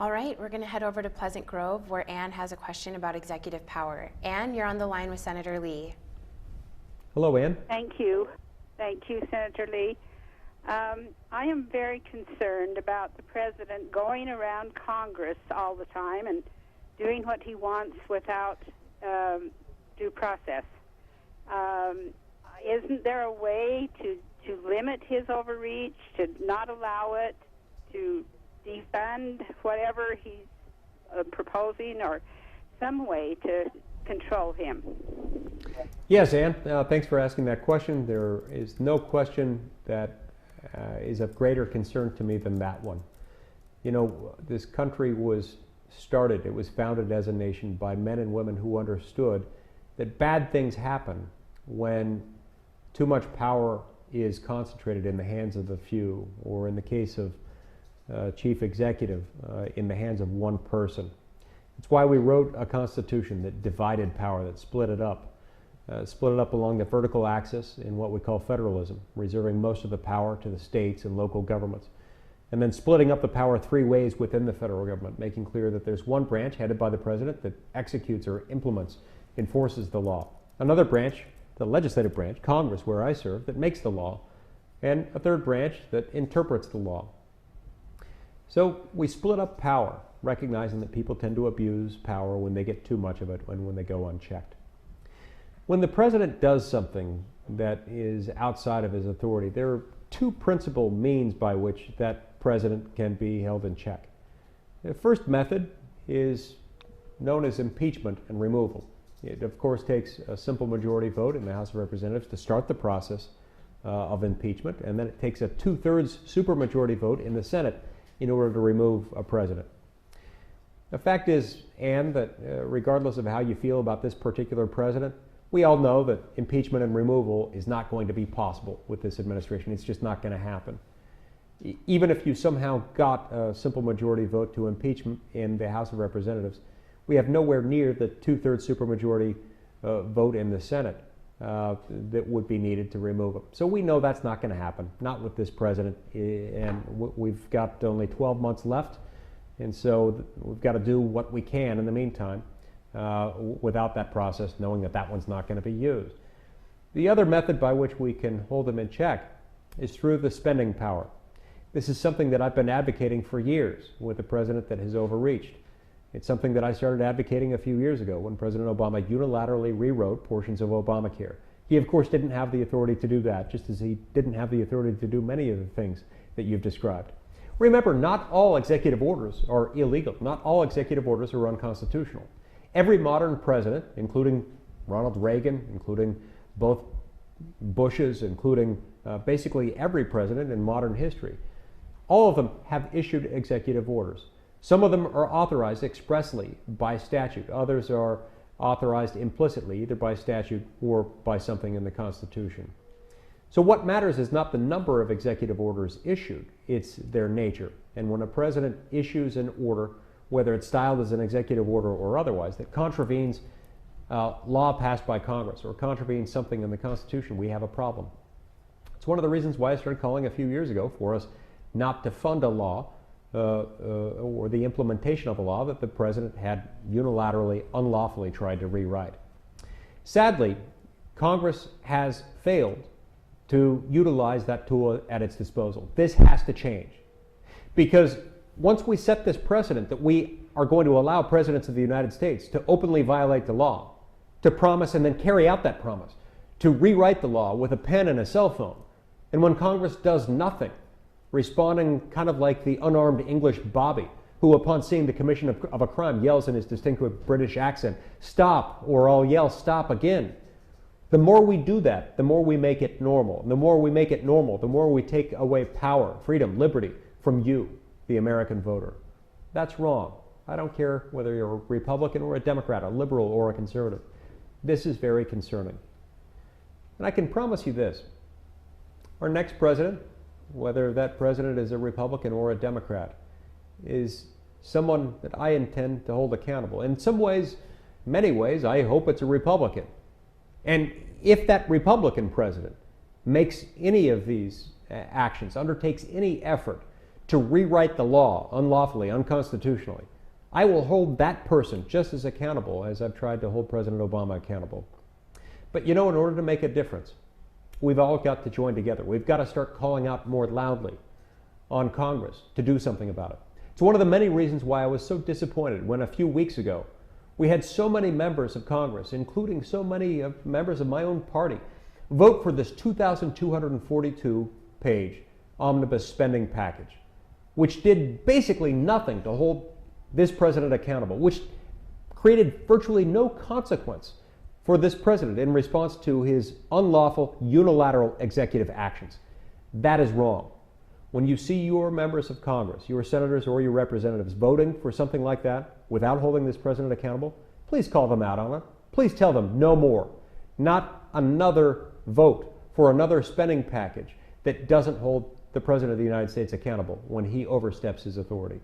All right, we're going to head over to Pleasant Grove where Ann has a question about executive power. Ann, you're on the line with Senator Lee. Hello, Ann. Thank you. Thank you, Senator Lee. I am very concerned about the president going around Congress all the time and doing what he wants without due process. Isn't there a way to limit his overreach, to not allow it, to defund whatever he's proposing, or some way to control him? Yes, Ann. Thanks for asking that question. There is no question that is of greater concern to me than that one. You know, this country was started, it was founded as a nation by men and women who understood that bad things happen when too much power is concentrated in the hands of the few, or in the case of chief executive, in the hands of one person. It's why we wrote a constitution that divided power, that split it up along the vertical axis in what we call federalism, reserving most of the power to the states and local governments, and then splitting up the power three ways within the federal government, making clear that there's one branch headed by the president that executes or implements, enforces the law. Another branch, the legislative branch, Congress, where I serve, that makes the law, and a third branch that interprets the law. So we split up power, recognizing that people tend to abuse power when they get too much of it and when they go unchecked. When the president does something that is outside of his authority, there are two principal means by which that president can be held in check. The first method is known as impeachment and removal. It, of course, takes a simple majority vote in the House of Representatives to start the process of impeachment, and then it takes a 2/3 supermajority vote in the Senate in order to remove a president. The fact is, Ann, that regardless of how you feel about this particular president, we all know that impeachment and removal is not going to be possible with this administration. It's just not going to happen. Even if you somehow got a simple majority vote to impeachment in the House of Representatives, we have nowhere near the 2/3 supermajority vote in the Senate that would be needed to remove him. So we know that's not going to happen, not with this president. And we've got only 12 months left, and so we've got to do what we can in the meantime without that process, knowing that that one's not going to be used. The other method by which we can hold him in check is through the spending power. This is something that I've been advocating for years with a president that has overreached. It's something that I started advocating a few years ago when President Obama unilaterally rewrote portions of Obamacare. He, of course, didn't have the authority to do that, just as he didn't have the authority to do many of the things that you've described. Remember, not all executive orders are illegal. Not all executive orders are unconstitutional. Every modern president, including Ronald Reagan, including both Bushes, including basically every president in modern history, all of them have issued executive orders. Some of them are authorized expressly by statute. Others are authorized implicitly, either by statute or by something in the Constitution. So what matters is not the number of executive orders issued, it's their nature. And when a president issues an order, whether it's styled as an executive order or otherwise, that contravenes law passed by Congress or contravenes something in the Constitution, we have a problem. It's one of the reasons why I started calling a few years ago for us not to fund a law or the implementation of a law that the president had unilaterally, unlawfully tried to rewrite. Sadly, Congress has failed to utilize that tool at its disposal. This has to change, because once we set this precedent that we are going to allow presidents of the United States to openly violate the law, to promise and then carry out that promise, to rewrite the law with a pen and a cell phone, and when Congress does nothing, responding kind of like the unarmed English Bobby, who upon seeing the commission of a crime yells in his distinctive British accent, "Stop," or I'll yell, "Stop" again. The more we do that, the more we make it normal. And the more we make it normal, the more we take away power, freedom, liberty from you, the American voter. That's wrong. I don't care whether you're a Republican or a Democrat, a liberal or a conservative. This is very concerning. And I can promise you this. Our next president, whether that president is a Republican or a Democrat, is someone that I intend to hold accountable. In some ways, many ways, I hope it's a Republican. And if that Republican president makes any of these actions, undertakes any effort to rewrite the law unlawfully, unconstitutionally, I will hold that person just as accountable as I've tried to hold President Obama accountable. But in order to make a difference, we've all got to join together. We've got to start calling out more loudly on Congress to do something about it. It's one of the many reasons why I was so disappointed when a few weeks ago we had so many members of Congress, including so many members of my own party, vote for this 2,242-page omnibus spending package, which did basically nothing to hold this president accountable, which created virtually no consequence for this president in response to his unlawful unilateral executive actions. That is wrong. When you see your members of Congress, your senators or your representatives voting for something like that without holding this president accountable, please call them out on it. Please tell them no more. Not another vote for another spending package that doesn't hold the President of the United States accountable when he oversteps his authority.